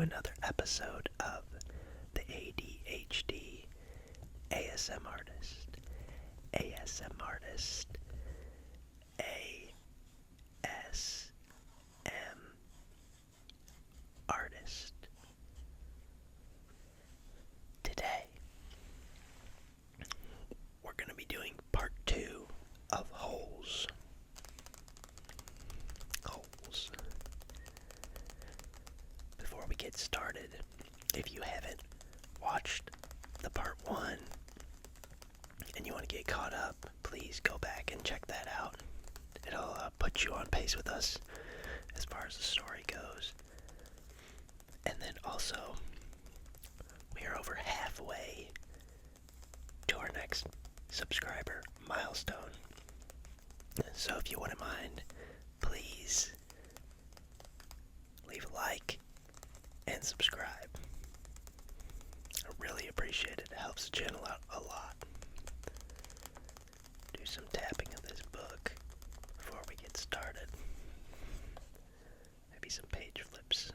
another episode of the ADHD ASM Artist. ASM Artist. ASM Artist. Today, we're going to be doing part 2 of Holes. Before we get started, if you haven't watched the part 1 and you want to get caught up, please go back and check that out. It'll put you on pace with us as far as the story goes. And then also, we are over halfway to our next subscriber milestone. So if you wouldn't mind, please leave a like and subscribe. I really appreciate it. It helps the channel out a lot. Do some tapping of this book before we get started. Maybe some page flips.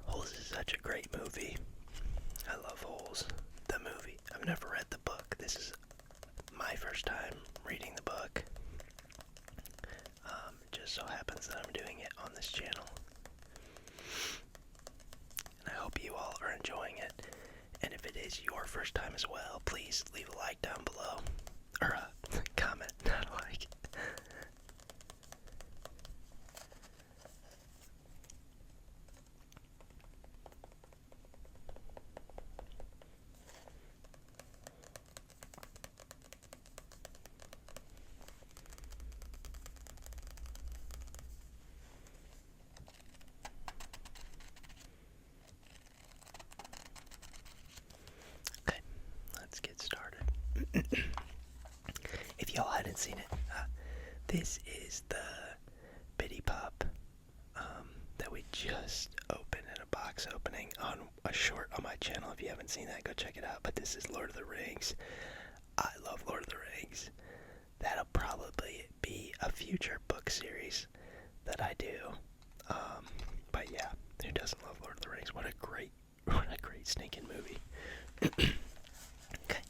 Holes is such a great movie. I love Holes, the movie. I've never read the book. This is my first time reading the book. It just so happens that I'm doing it on this channel. And I hope you all are enjoying it. And if it is your first time as well, please leave a like down below. Or a comment, not a like. Let's get started. If y'all hadn't seen it, this is the Bitty Pop that we just opened in a box opening on a short on my channel. If you haven't seen that, go check it out. But this is Lord of the Rings. I love Lord of the Rings. That'll probably be a future book series that I do. But yeah, who doesn't love Lord of the Rings? What a great stinking movie. Okay.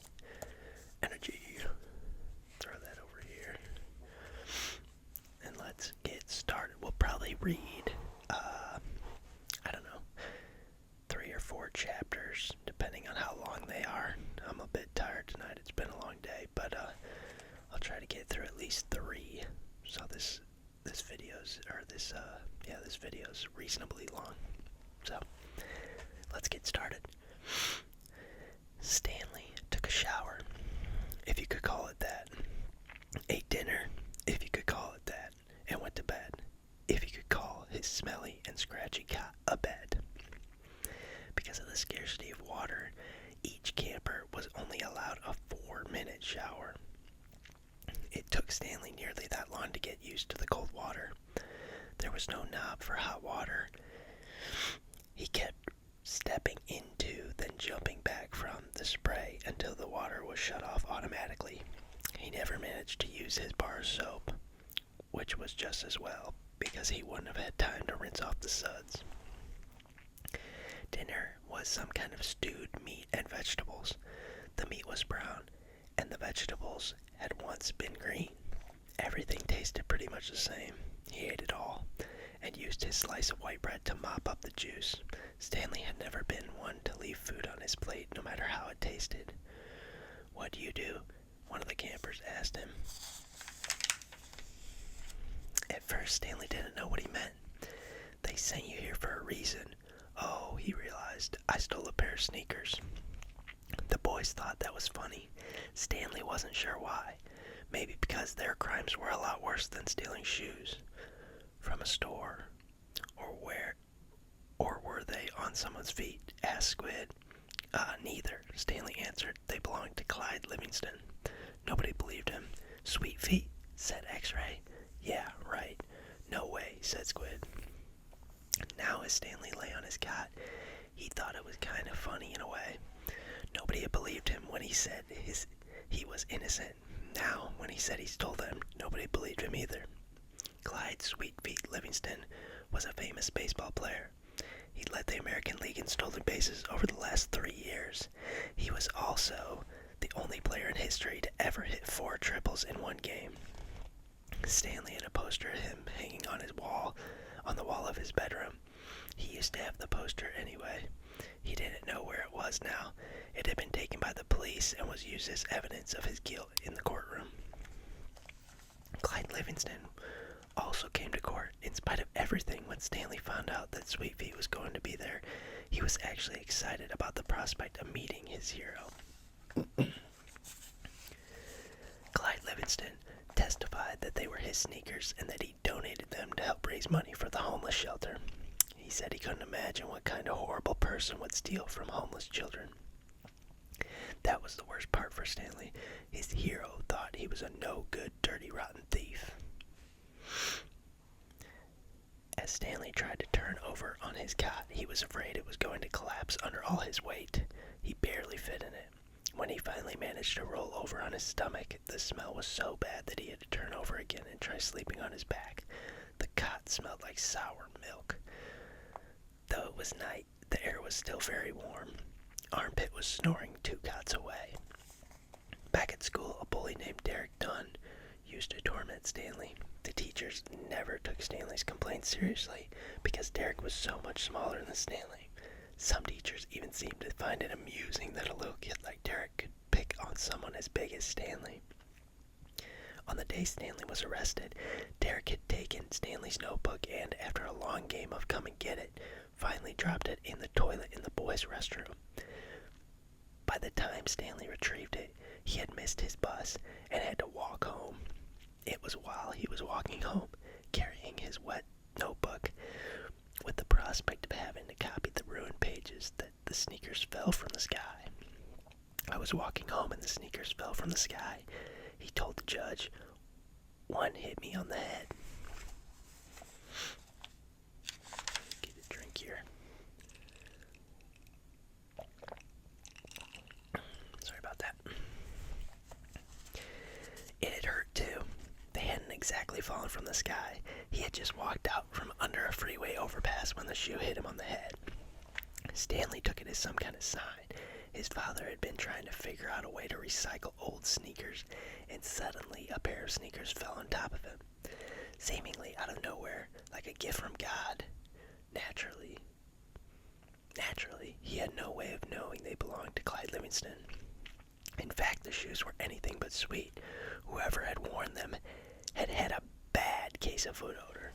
Energy. Throw that over here. And let's get started. We'll probably read, I don't know, 3 or 4 chapters, depending on how long they are. I'm a bit tired tonight. It's been a long day, but I'll try to get through at least 3. So this video's reasonably long. So let's get started. Stanley took a shower, if you could call it that, ate dinner, if you could call it that, and went to bed, if you could call his smelly and scratchy cot a bed. Because of the scarcity of water, each camper was only allowed a 4-minute shower. It took Stanley nearly that long to get used to the cold water. There was no knob for hot water. He kept stepping into, then jumping back from the spray until the water was shut off automatically. He never managed to use his bar of soap, which was just as well, because he wouldn't have had time to rinse off the suds. Dinner was some kind of stewed meat and vegetables. The meat was brown, and the vegetables had once been green. Everything tasted pretty much the same. He ate it all, and used his slice of white bread to mop up the juice. Stanley had never been one to leave food on his plate, no matter how it tasted. "What do you do?" one of the campers asked him. At first, Stanley didn't know what he meant. "They sent you here for a reason." Oh, he realized, "I stole a pair of sneakers." The boys thought that was funny. Stanley wasn't sure why. Maybe because their crimes were a lot worse than stealing shoes from a store. Or were they on someone's feet? Asked Squid. Neither, Stanley answered. They belonged to Clyde Livingston. Nobody believed him. "Sweet feet," said X-Ray. "Yeah, right." "No way," said Squid. Now as Stanley lay on his cot, he thought it was kind of funny in a way. Nobody had believed him when he said he was innocent. Now, when he said he stole them, nobody believed him either. Clyde Sweet Feet Livingston was a famous baseball player. He led the American League in stolen bases over the last 3 years. He was also the only player in history to ever hit 4 triples in one game. Stanley had a poster of him hanging on the wall of his bedroom. He used to have the poster anyway. He didn't know where it was now. It had been taken by the police and was used as evidence of his guilt in the courtroom. Clyde Livingston also came to court. In spite of everything, when Stanley found out that Sweet Feet was going to be there, he was actually excited about the prospect of meeting his hero. Clyde Livingston testified that they were his sneakers and that he donated them to help raise money for the homeless shelter. He said he couldn't imagine what kind of horrible person would steal from homeless children. That was the worst part for Stanley. His hero thought he was a no-good, dirty, rotten thief. As Stanley tried to turn over on his cot, he was afraid it was going to collapse under all his weight. He barely fit in it. When he finally managed to roll over on his stomach, the smell was so bad that he had to turn over again and try sleeping on his back. The cot smelled like sour milk. Though it was night, the air was still very warm. Armpit was snoring 2 cots away. Back at school, a bully named Derek Dunn used to torment Stanley. The teachers never took Stanley's complaints seriously because Derek was so much smaller than Stanley. Some teachers even seemed to find it amusing that a little kid like Derek could pick on someone as big as Stanley. On the day Stanley was arrested, Derek had taken Stanley's notebook and, after a long game of come and get it, finally dropped it in the toilet in the boys' restroom. By the time Stanley retrieved it, he had missed his bus and had to walk home. It was while he was walking home, carrying his wet notebook, with the prospect of having to copy the ruined pages, that the sneakers fell from the sky. I was walking home and the sneakers fell from the sky, he told the judge. One hit me on the head. Get a drink here. Sorry about that. It had hurt too. They hadn't exactly fallen from the sky. He had just walked out from under a freeway overpass when the shoe hit him on the head. Stanley took it as some kind of sign. His father had been trying to figure out a way to recycle old sneakers, and suddenly a pair of sneakers fell on top of him. Seemingly out of nowhere, like a gift from God. Naturally, he had no way of knowing they belonged to Clyde Livingston. In fact, the shoes were anything but sweet. Whoever had worn them had had a bad case of foot odor.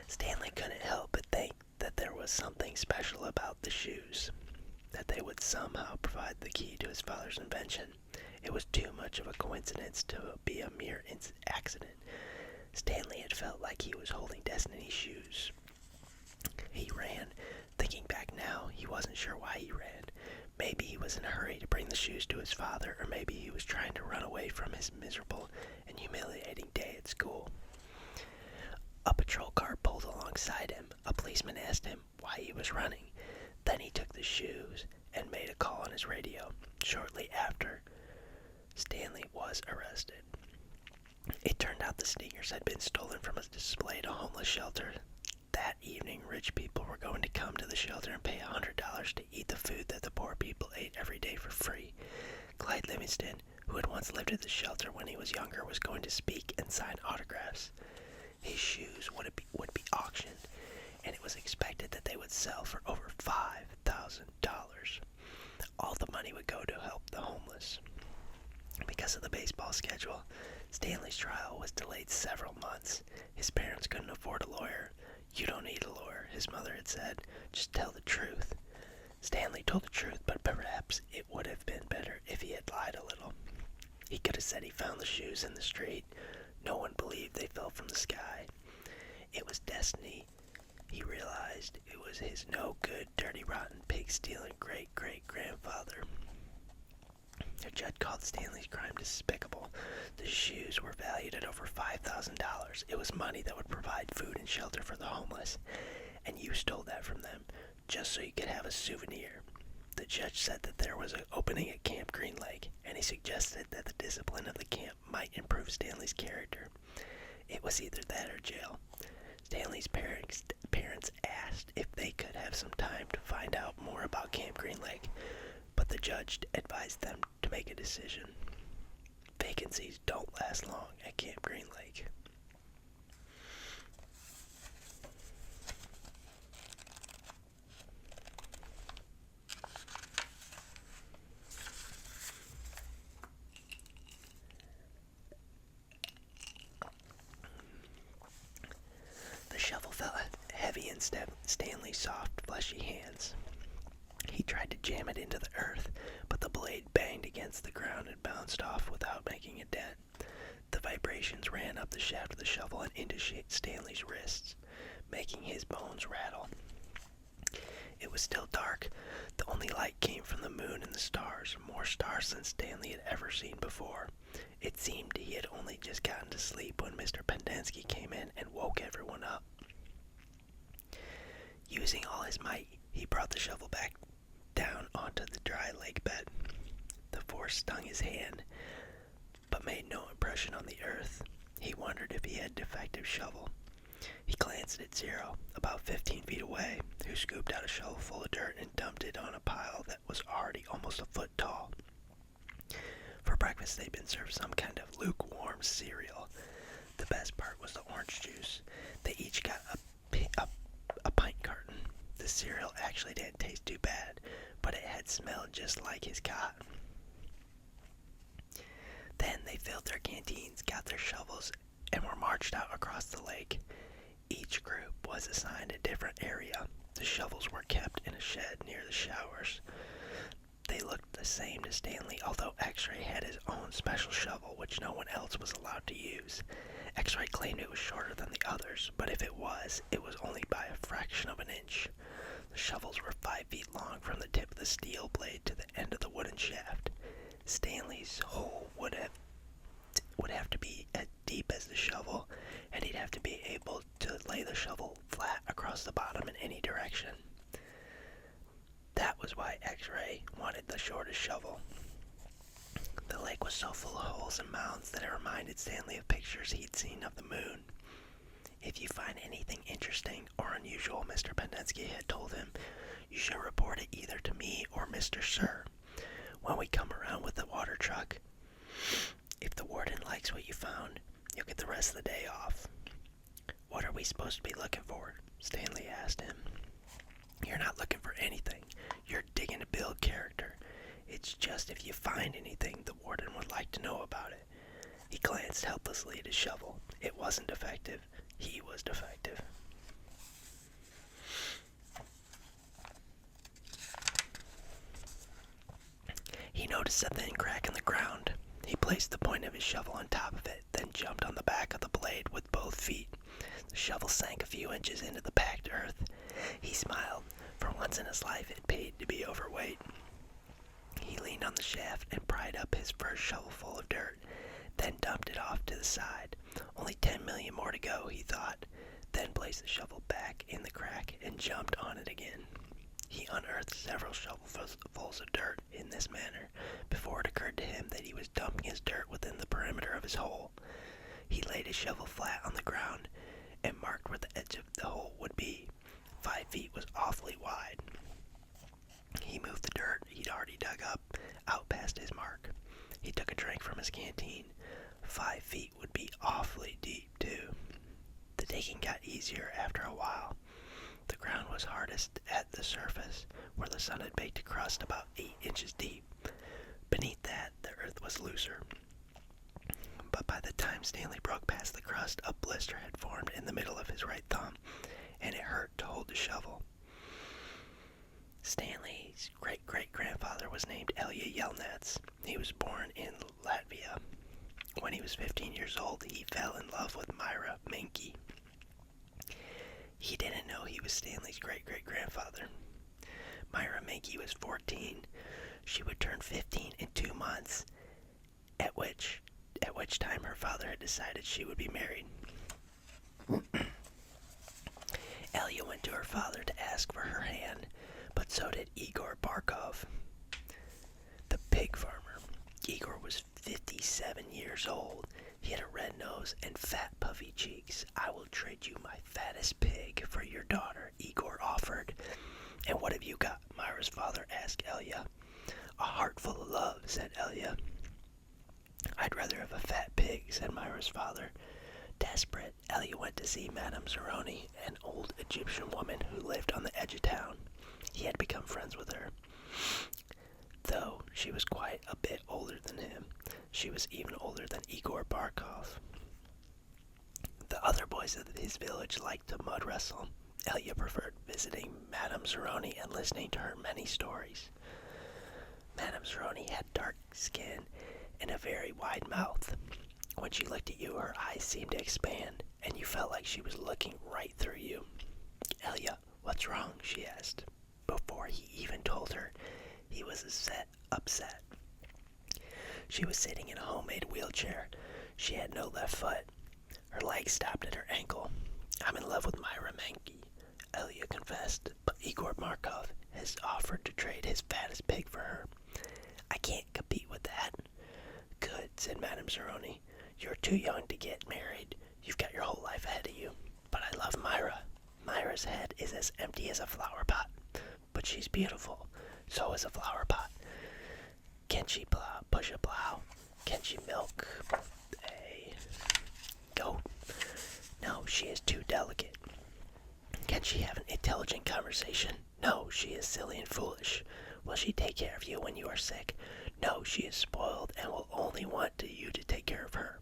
Stanley couldn't help but think that there was something special about the shoes, that they would somehow provide the key to his father's invention. It was too much of a coincidence to be a mere accident. Stanley had felt like he was holding Destiny's shoes. He ran. Thinking back now, he wasn't sure why he ran. Maybe he was in a hurry to bring the shoes to his father, or maybe he was trying to run away from his miserable and humiliating day at school. A patrol car pulled alongside him. A policeman asked him why he was running. Then he took the shoes and made a call on his radio. Shortly after, Stanley was arrested. It turned out the sneakers had been stolen from a display at a homeless shelter. That evening, rich people were going to come to the shelter and pay $100 to eat the food that the poor people ate every day for free. Clyde Livingston, who had once lived at the shelter when he was younger, was going to speak and sign autographs. His shoes would be auctioned, and it was expected that they would sell for over $5,000. All the money would go to help the homeless. Because of the baseball schedule, Stanley's trial was delayed several months. His parents couldn't afford a lawyer. "You don't need a lawyer," his mother had said. "Just tell the truth." Stanley told the truth, but perhaps it would have been better if he had lied a little. He could have said he found the shoes in the street. No one believed they fell from the sky. It was destiny. He realized it was his no-good, dirty, rotten, pig-stealing great-great-grandfather. The judge called Stanley's crime despicable. The shoes were valued at over $5,000. It was money that would provide food and shelter for the homeless. And you stole that from them, just so you could have a souvenir. The judge said that there was an opening at Camp Green Lake, and he suggested that the discipline of the camp might improve Stanley's character. It was either that or jail. Stanley's parents asked if they could have some time to find out more about Camp Green Lake, but the judge advised them to make a decision. Vacancies don't last long at Camp Green Lake. The shovel fell heavy in Stanley's soft, fleshy hands. He tried to jam it into the earth, but the blade banged against the ground and bounced off without making a dent. The vibrations ran up the shaft of the shovel and into Stanley's wrists, making his bones rattle. It was still dark. The only light came from the moon and the stars, more stars than Stanley had ever seen before. It seemed he had only just gotten to sleep when Mr. Pendenski came in and woke everyone up. Using all his might, he brought the shovel back down onto the dry lake bed. The force stung his hand, but made no impression on the earth. He wondered if he had a defective shovel. He glanced at Zero, about 15 feet away, who scooped out a shovel full of dirt and dumped it on a pile that was already almost a foot tall. For breakfast, they'd been served some kind of lukewarm cereal. The best part was the orange juice. They each got a pint carton. The cereal actually didn't taste too bad, but it had smelled just like his cot. Then they filled their canteens, got their shovels, and were marched out across the lake. Each group was assigned a different area. The shovels were kept in a shed near the showers. They looked the same to Stanley, although X-Ray had his own special shovel, which no one else was allowed to use. X-Ray claimed it was shorter than the others, but if it was only by a fraction of an inch. The shovels were 5 feet long from the tip of the steel blade to the end of the wooden shaft. Stanley's hole would have to be as deep as the shovel, and he'd have to be able to lay the shovel flat across the bottom in any direction. That was why X-Ray wanted the shortest shovel. The lake was so full of holes and mounds that it reminded Stanley of pictures he'd seen of the moon. If you find anything interesting or unusual, Mr. Pendenski had told him, you should report it either to me or Mr. Sir when we come around with the water truck. If the warden likes what you found, you'll get the rest of the day off. What are we supposed to be looking for? Stanley asked him. You're not looking for anything. You're digging to build character. It's just if you find anything, the warden would like to know about it. He glanced helplessly at his shovel. It wasn't defective. He was defective. He noticed a thin crack in the ground. He placed the point of his shovel on top of it, then jumped on the back of the blade with both feet. The shovel sank a few inches into the packed earth. He smiled. For once in his life, it paid to be overweight. He leaned on the shaft and pried up his first shovelful of dirt, then dumped it off to the side. Only 10 million more to go, he thought, then placed the shovel back in the crack and jumped on it again. He unearthed several shovelfuls of dirt in this manner before it occurred to him that he was dumping his dirt within the perimeter of his hole. He laid his shovel flat on the ground and marked where the edge of the hole would be. 5 feet was awfully wide. He moved the dirt he'd already dug up out past his mark. He took a drink from his canteen. 5 feet would be awfully deep, too. The digging got easier after a while. The ground was hardest at the surface, where the sun had baked a crust about 8 inches deep. Beneath that, the earth was looser. But by the time Stanley broke past the crust, a blister had formed in the middle of his right thumb, and it hurt to hold the shovel. Stanley's great-great-grandfather was named Elya Yelnets. He was born in Latvia. When he was 15 years old, he fell in love with Myra Menke. He didn't know he was Stanley's great-great-grandfather. Myra Menke was 14. She would turn 15 in 2 months, at which time her father had decided she would be married. Elya went to her father to ask for her hand, but so did Igor Barkov, the pig farmer. Igor was 57 years old. He had a red nose nose and fat puffy cheeks. I will trade you my fattest pig for your daughter, Igor offered. And what have you got? Myra's father asked Elya. A heart full of love, said Elya. I'd rather have a fat pig, said Myra's father. Desperate, Elya went to see Madame Zeroni, an old Egyptian woman who lived on the edge of town. He had become friends with her, though she was quite a bit older than him. She was even older than Igor Barkov. The other boys of his village liked to mud wrestle. Elya preferred visiting Madame Zeroni and listening to her many stories. Madame Zeroni had dark skin and a very wide mouth. When she looked at you, her eyes seemed to expand, and you felt like she was looking right through you. Elya, what's wrong? She asked. Before he even told her, he was upset. She was sitting in a homemade wheelchair. She had no left foot. Her leg stopped at her ankle. I'm in love with Myra Menke, Elya confessed, but Igor Markov has offered to trade his fattest pig for her. I can't compete with that. Good, said Madame Zeroni. You're too young to get married. You've got your whole life ahead of you. But I love Myra. Myra's head is as empty as a flower pot. But she's beautiful. So is a flower pot. Can she push a plow? Can she milk a goat? No, she is too delicate. Can she have an intelligent conversation? No, she is silly and foolish. Will she take care of you when you are sick? No, she is spoiled and will only want you to take care of her.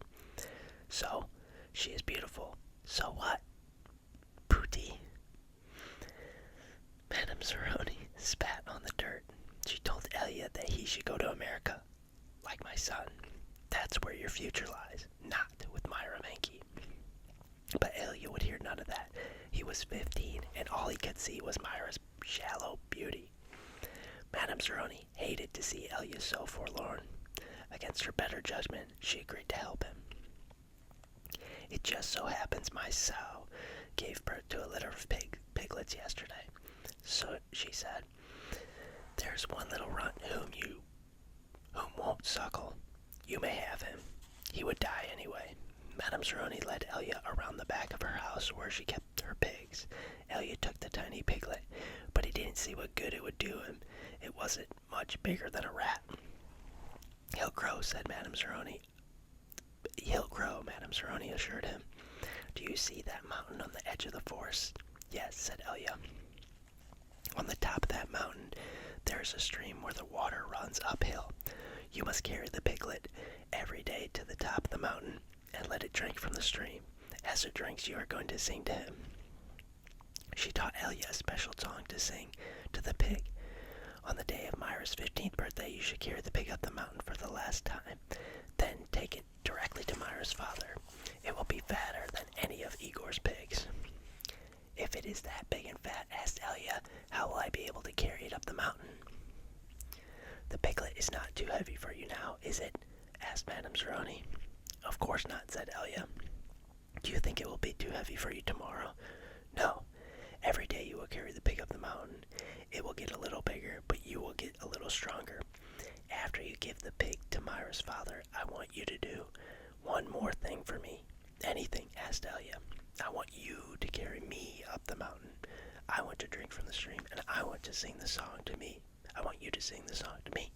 So, she is beautiful. So what? Pooty. Madame Zeroni spat on the dirt. She told Elya that he should go to America. Like my son. That's where your future lies, not with Myra Menke. But Elya would hear none of that. He was 15, and all he could see was Myra's shallow beauty. Madame Zeroni hated to see Elya so forlorn. Against her better judgment, she agreed to help him. It just so happens my sow gave birth to a litter of piglets yesterday. So she said, there's one little runt whom won't suckle. You may have him. He would die anyway. Madame Zeroni led Elya around the back of her house where she kept her pigs. Elya took the tiny piglet, but he didn't see what good it would do him. It wasn't much bigger than a rat. He'll grow, said Madame Zeroni. He'll grow, Madame Zeroni assured him. Do you see that mountain on the edge of the forest? Yes, said Elya. On the top of that mountain, there's a stream where the water runs uphill. You must carry the piglet every day to the top of the mountain and let it drink from the stream. As it drinks, you are going to sing to him. She taught Elya a special song to sing to the pig. On the day of Myra's 15th birthday, you should carry the pig up the mountain for the last time. Then take it directly to Myra's father. It will be fatter than any of Igor's pigs. If it is that big and fat, asked Elya, how will I be able to carry it up the mountain? The piglet is not too heavy for you now, is it? Asked Madame Zeroni. Of course not, said Elya. Do you think it will be too heavy for you tomorrow? No. Every day you will carry the pig up the mountain. It will get a little bigger, but you will get a little stronger. After you give the pig to Myra's father, I want you to do one more thing for me. Anything, asked Elya. I want you to carry me up the mountain. I want to drink from the stream, and I want to sing the song to me. I want you to sing the song to me.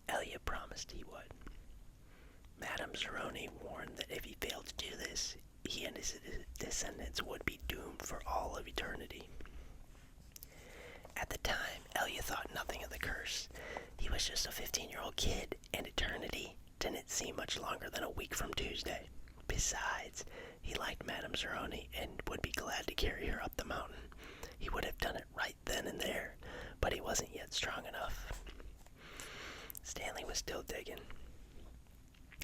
Elya promised he would. Madame Zeroni warned that if he failed to do this, he and his descendants would be doomed for all of eternity. At the time, Elya thought nothing of the curse. He was just a 15-year-old kid, and eternity didn't seem much longer than a week from Tuesday. Besides, he liked Madame Zeroni and would be glad to carry her up the mountain. He would have done it right then and there, but he wasn't yet strong enough. Stanley was still digging.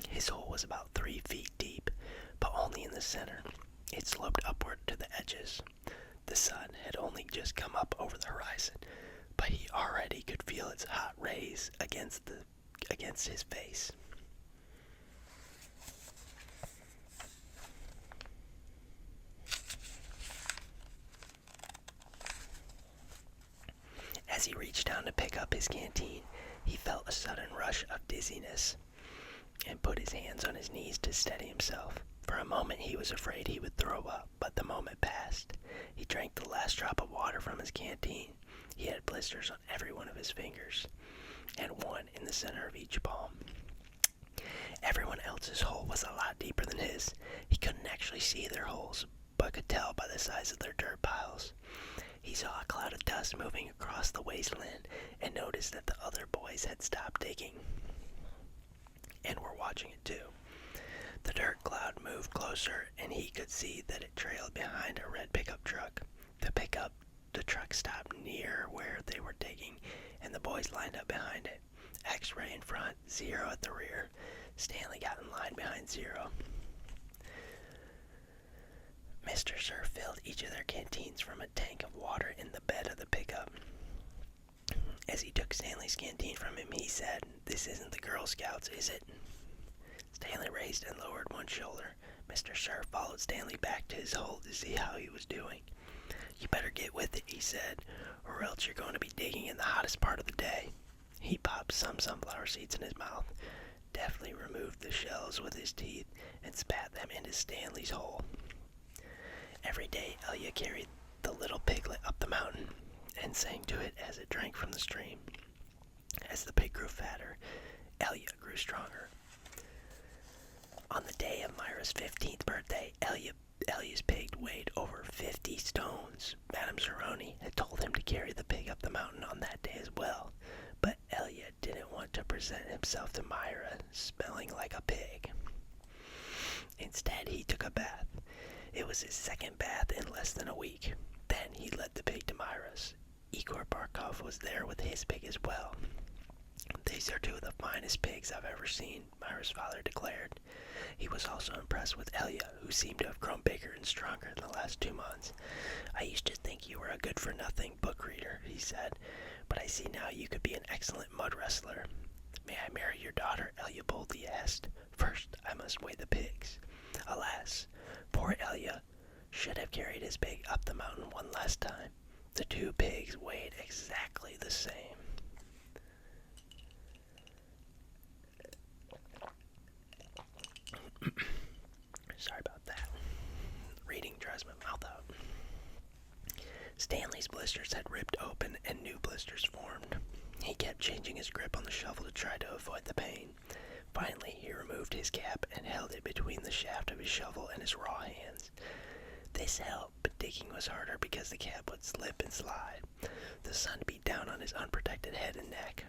His hole was about 3 feet deep, but only in the center. It sloped upward to the edges. The sun had only just come up over the horizon, but he already could feel its hot rays against his face. As he reached down to pick up his canteen, he felt a sudden rush of dizziness. and put his hands on his knees to steady himself. For a moment he was afraid he would throw up, but the moment passed. He drank the last drop of water from his canteen. He had blisters on every one of his fingers, and one in the center of each palm. Everyone else's hole was a lot deeper than his. He couldn't actually see their holes, but could tell by the size of their dirt piles. He saw a cloud of dust moving across the wasteland and noticed that the other boys had stopped digging and were watching it too. The dirt cloud moved closer, and he could see that it trailed behind a red pickup truck. The truck stopped near where they were digging, and the boys lined up behind it. X-ray in front, Zero at the rear. Stanley got in line behind Zero. Mr. Sir filled each of their canteens from a tank of water in the bed of the pickup. As he took Stanley's canteen from him, he said, "This isn't the Girl Scouts, is it?" Stanley raised and lowered one shoulder. Mr. Sir followed Stanley back to his hole to see how he was doing. "You better get with it," he said, "or else you're going to be digging in the hottest part of the day." He popped some sunflower seeds in his mouth, deftly removed the shells with his teeth, and spat them into Stanley's hole. Every day, Elya carried the little piglet up the mountain and sang to it as it drank from the stream. As the pig grew fatter, Elya grew stronger. On the day of Myra's 15th birthday, Elya's pig weighed over 50 stones. Madame Zeroni had told him to carry the pig up the mountain on that day as well, but Elya didn't want to present himself to Myra smelling like a pig. Instead, he took a bath. It was his second bath in less than a week. Then he led the pig to Myra's. Igor Barkov was there with his pig as well. "These are two of the finest pigs I've ever seen," Myra's father declared. He was also impressed with Elya, who seemed to have grown bigger and stronger in the last 2 months. "I used to think you were a good-for-nothing book reader," he said, "but I see now you could be an excellent mud wrestler." "May I marry your daughter?" Elya boldly asked. "First, I must weigh the pigs." Alas, poor Elya should have carried his pig up the mountain one last time. The two pigs weighed exactly the same. Sorry about that. Reading dries my mouth out. Stanley's blisters had ripped open and new blisters formed. He kept changing his grip on the shovel to try to avoid the pain. Finally, he removed his cap and held it between the shaft of his shovel and his raw hands. This helped, but digging was harder because the cap would slip and slide. The sun beat down on his unprotected head and neck.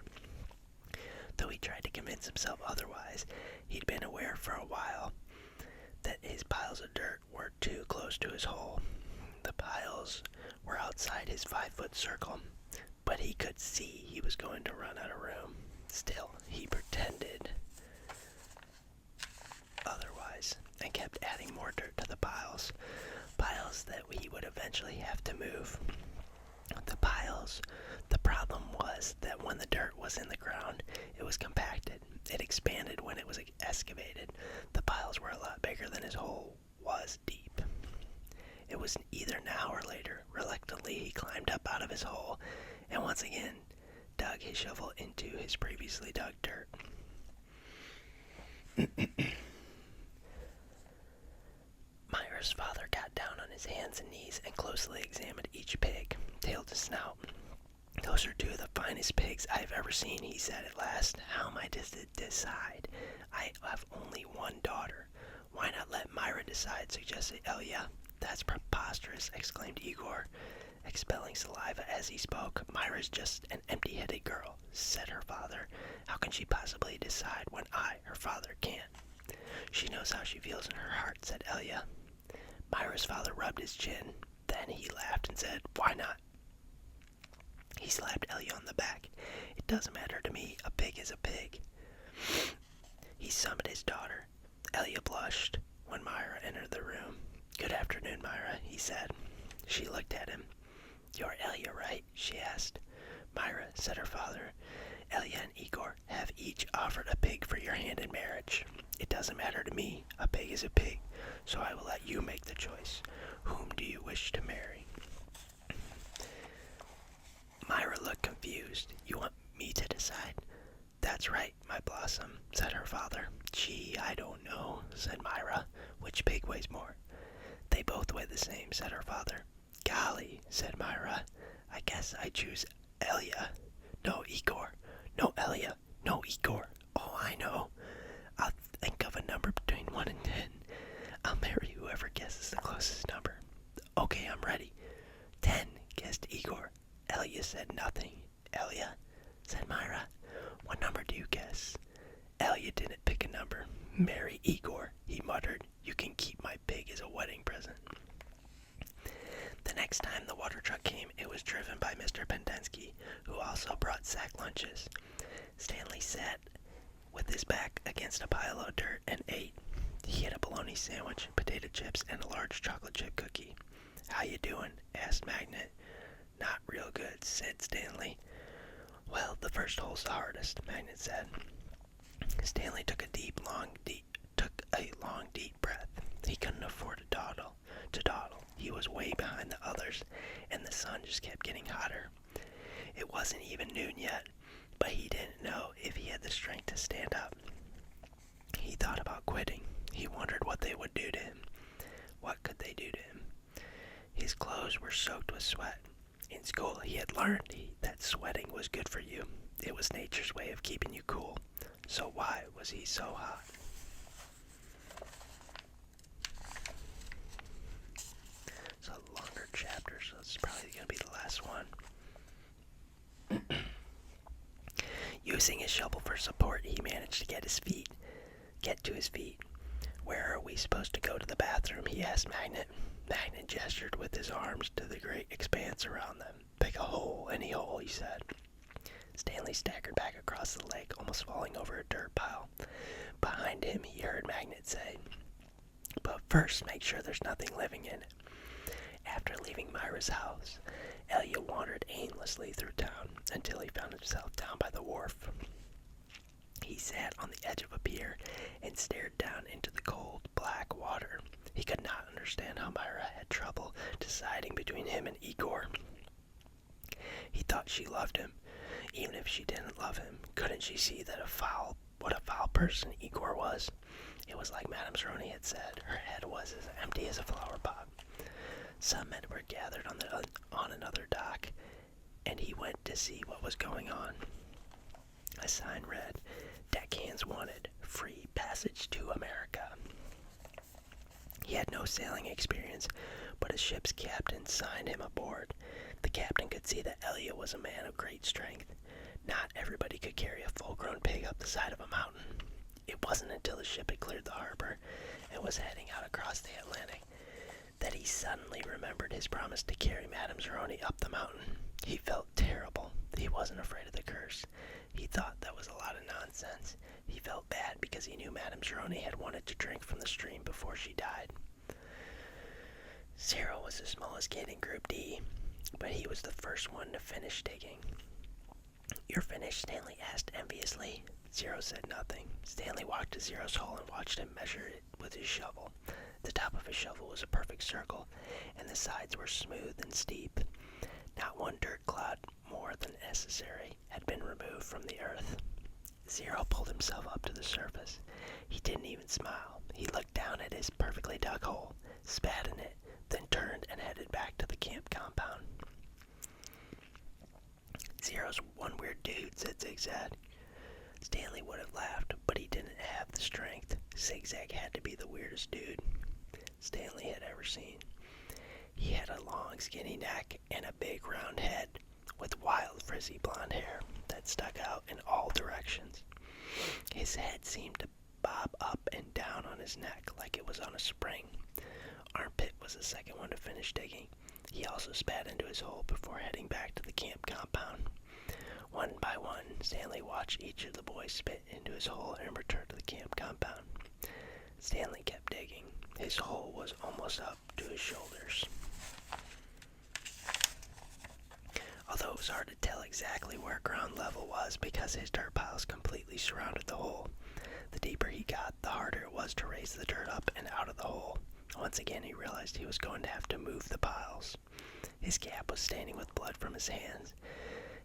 Though he tried to convince himself otherwise, he'd been aware for a while that his piles of dirt were too close to his hole. The piles were outside his 5-foot circle, but he could see he was going to run out of room. Still, he pretended otherwise and kept adding more dirt to the piles that he would eventually have to move. The problem was that when the dirt was in the ground, it was compacted. It expanded when it was excavated. The piles were a lot bigger than his hole was deep. It was either now or later. Reluctantly, he climbed up out of his hole and once again dug his shovel into his previously dug dirt. Myra's father got down on his hands and knees and closely examined each pig, tail to snout. "Those are two of the finest pigs I've ever seen," he said at last. "How am I to decide? I have only one daughter." "Why not let Myra decide?" suggested Elya. "That's preposterous," exclaimed Igor, expelling saliva as he spoke. "Myra's just an empty-headed girl," said her father. "How can she possibly decide when I, her father, can't?" "She knows how she feels in her heart," said Elya. Myra's father rubbed his chin. Then he laughed and said, "Why not?" He slapped Elya on the back. "It doesn't matter to me. A pig is a pig." He summoned his daughter. Elya blushed when Myra entered the room. "Good afternoon, Myra," he said. She looked at him. "You're Elya, right?" she asked. "Myra," said her father, "Elya and Igor have each offered a pig for your hand in marriage. It doesn't matter to me. A pig is a pig, so I will let you make the choice. Whom do you wish to marry?" Myra looked confused. "You want me to decide?" "That's right, my blossom," said her father. "Gee, I don't know," said Myra. "Which pig weighs more?" "They both weigh the same," said her father. "Golly," said Myra. "I guess I choose Elya. No, Igor. No, Elya. No, Igor. Oh, I know. I'll think of a number between 1 and 10. I'll marry whoever guesses the closest number." "Okay, I'm ready." 10, guessed Igor. Elya said nothing. "Elya," said Myra, "what number do you guess?" Elya didn't pick a number. "Marry Igor," he muttered. "You can keep my pig as a wedding present." The next time the water truck came, it was driven by Mr. Pendensky, who also brought sack lunches. Stanley sat with his back against a pile of dirt and ate. He had a bologna sandwich, potato chips, and a large chocolate chip cookie. "How you doing?" asked Magnet. "Not real good," said Stanley. "Well, the first hole's the hardest," Magnet said. Stanley took a long, deep breath. He couldn't afford to dawdle. He was way behind the others, and the sun just kept getting hotter. It wasn't even noon yet, but he didn't know if he had the strength to stand up. He thought about quitting. He wondered what they would do to him. What could they do to him? His clothes were soaked with sweat. In school, he had learned that sweating was good for you. It was nature's way of keeping you cool. So why was he so hot? It's a longer chapter, so it's probably going to be the last one. Using his shovel for support, he managed to get to his feet. "Where are we supposed to go to the bathroom?" he asked Magnet. Magnet gestured with his arms to the great expanse around them. "Pick a hole, any hole," he said. Stanley staggered back across the lake, almost falling over a dirt pile. Behind him, he heard Magnet say, "But first, make sure there's nothing living in it." After leaving Myra's house, Elya wandered aimlessly through town until he found himself down by the wharf. He sat on the edge of a pier and stared down into the cold, black water. He could not understand how Myra had trouble deciding between him and Igor. He thought she loved him. Even if she didn't love him, couldn't she see what a foul person Igor was? It was like Madame Zeroni had said. Her head was as empty as a flower pot. Some men were gathered on another dock, and he went to see what was going on. A sign read, "Deckhands wanted, free passage to America." He had no sailing experience, but his ship's captain signed him aboard. The captain could see that Elya was a man of great strength. Not everybody could carry a full-grown pig up the side of a mountain. It wasn't until the ship had cleared the harbor and was heading out across the Atlantic that he suddenly remembered his promise to carry Madame Zeroni up the mountain. He felt terrible. He wasn't afraid of the curse. He thought that was a lot of nonsense. He felt bad because he knew Madame Zeroni had wanted to drink from the stream before she died. Zero was the smallest kid in Group D, but he was the first one to finish digging. "You're finished?" Stanley asked enviously. Zero said nothing. Stanley walked to Zero's hole and watched him measure it with his shovel. The top of his shovel was a perfect circle, and the sides were smooth and steep. Not one dirt clod more than necessary had been removed from the earth. Zero pulled himself up to the surface. He didn't even smile. He looked down at his perfectly dug hole, spat in it, then turned and headed back to the camp compound. "Zero's one weird dude," said Zigzag. Stanley would have laughed, but he didn't have the strength. Zigzag had to be the weirdest dude Stanley had ever seen. He had a long, skinny neck and a big, round head with wild, frizzy blonde hair that stuck out in all directions. His head seemed to bob up and down on his neck like it was on a spring. Armpit was the second one to finish digging. He also spat into his hole before heading back to the camp compound. One by one, Stanley watched each of the boys spit into his hole and return to the camp compound. Stanley kept digging. His hole was almost up to his shoulders. Although it was hard to tell exactly where ground level was because his dirt piles completely surrounded the hole. The deeper he got, the harder it was to raise the dirt up and out of the hole. Once again, he realized he was going to have to move the piles. His cap was staining with blood from his hands.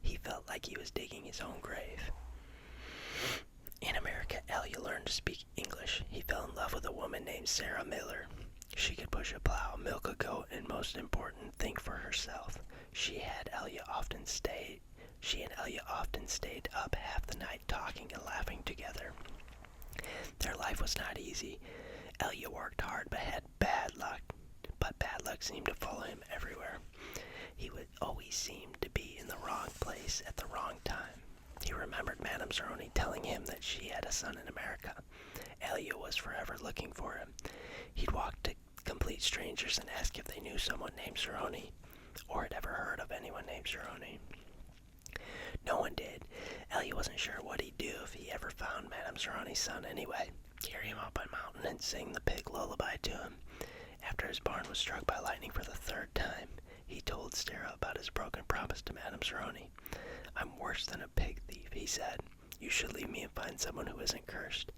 He felt like he was digging his own grave. In America, Elya learned to speak English. He fell in love with a woman named Sarah Miller. She could push a plow, milk a goat, and most important, think for herself. She and Elya often stayed up half the night talking and laughing together. Their life was not easy. Elya worked hard but had bad luck. But bad luck seemed to follow him everywhere. He would always seem to be in the wrong place at the wrong time. He remembered Madame Zeroni telling him that she had a son in America. Elya was forever looking for him. He'd walk to complete strangers and ask if they knew someone named Zeroni, or had ever heard of anyone named Zeroni. No one did. Elya wasn't sure what he'd do if he ever found Madame Zeroni's son anyway. Carry him up a mountain and sing the pig lullaby to him. After his barn was struck by lightning for the third time, he told Sarah about his broken promise to Madame Zeroni. "I'm worse than a pig thief," he said. "You should leave me and find someone who isn't cursed."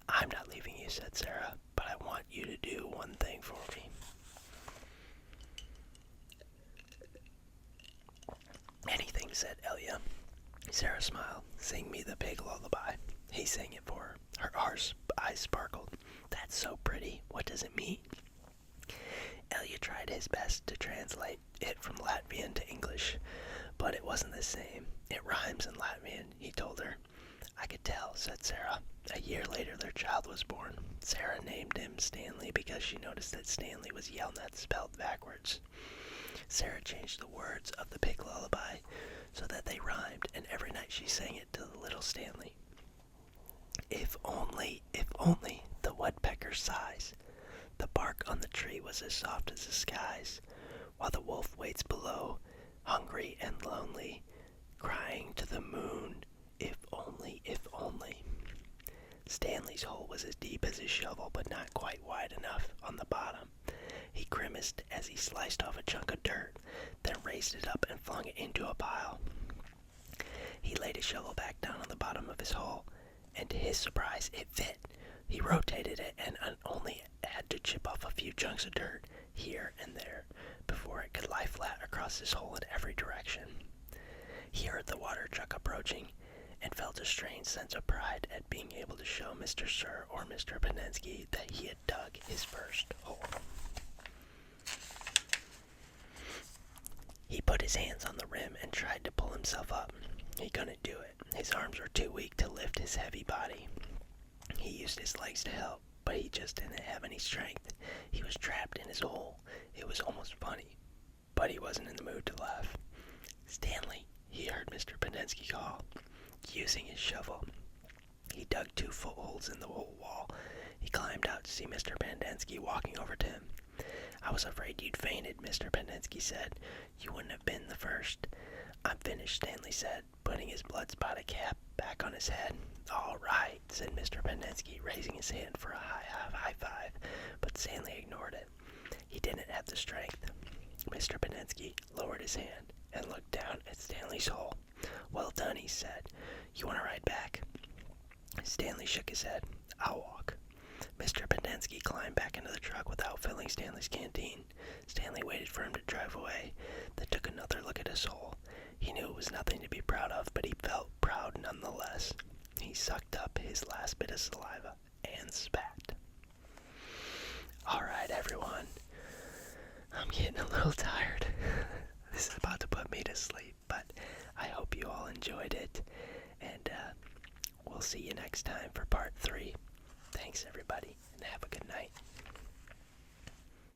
"I'm not leaving you," said Sarah, "but I want you to do one thing for me." "Anything," said Elya. Sarah smiled. "Sing me the pig lullaby." He sang it for her. Her eyes sparkled. "That's so pretty. What does it mean?" Elya tried his best to translate it from Latvian to English, but it wasn't the same. "It rhymes in Latvian," he told her. "I could tell," said Sarah. A year later, their child was born. Sarah named him Stanley because she noticed that Stanley was Yelnets spelled backwards. Sarah changed the words of the pig lullaby so that they rhymed, and every night she sang it to the little Stanley. If only, the woodpecker sighs. The bark on the tree was as soft as the skies, while the wolf waits below, hungry and lonely, crying to the moon, if only, if only. Stanley's hole was as deep as his shovel, but not quite wide enough on the bottom. He grimaced as he sliced off a chunk of dirt, then raised it up and flung it into a pile. He laid his shovel back down on the bottom of his hole, and to his surprise, it fit. He rotated it and only had to chip off a few chunks of dirt here and there before it could lie flat across his hole in every direction. He heard the water truck approaching and felt a strange sense of pride at being able to show Mr. Sir or Mr. Penensky that he had dug his first hole. He put his hands on the rim and tried to pull himself up. He couldn't do it. His arms were too weak to lift his heavy body. He used his legs to help, but he just didn't have any strength. He was trapped in his hole. It was almost funny, but he wasn't in the mood to laugh. "Stanley," he heard Mr. Penensky call, using his shovel. He dug 2 footholds in the whole wall. He climbed out to see Mr. Penensky walking over to him. "I was afraid you'd fainted," Mr. Penensky said. "You wouldn't have been the first." "I'm finished," Stanley said, putting his blood-spotted cap back on his head. "All right," said Mr. Penensky, raising his hand for a high five, but Stanley ignored it. He didn't have the strength. Mr. Penensky lowered his hand and looked down at Stanley's hole. "Well done," he said. "You want to ride back?" Stanley shook his head. "I'll walk." Mr. Penensky climbed back into the truck without filling Stanley's canteen. Stanley waited for him to drive away, then took another look at his hole. He knew it was nothing to be proud of, but he felt proud nonetheless. He sucked up his last bit of saliva and spat. Alright, everyone. I'm getting a little tired. This is about to put me to sleep, but I hope you all enjoyed it. And we'll see you next time for part 3. Thanks, everybody.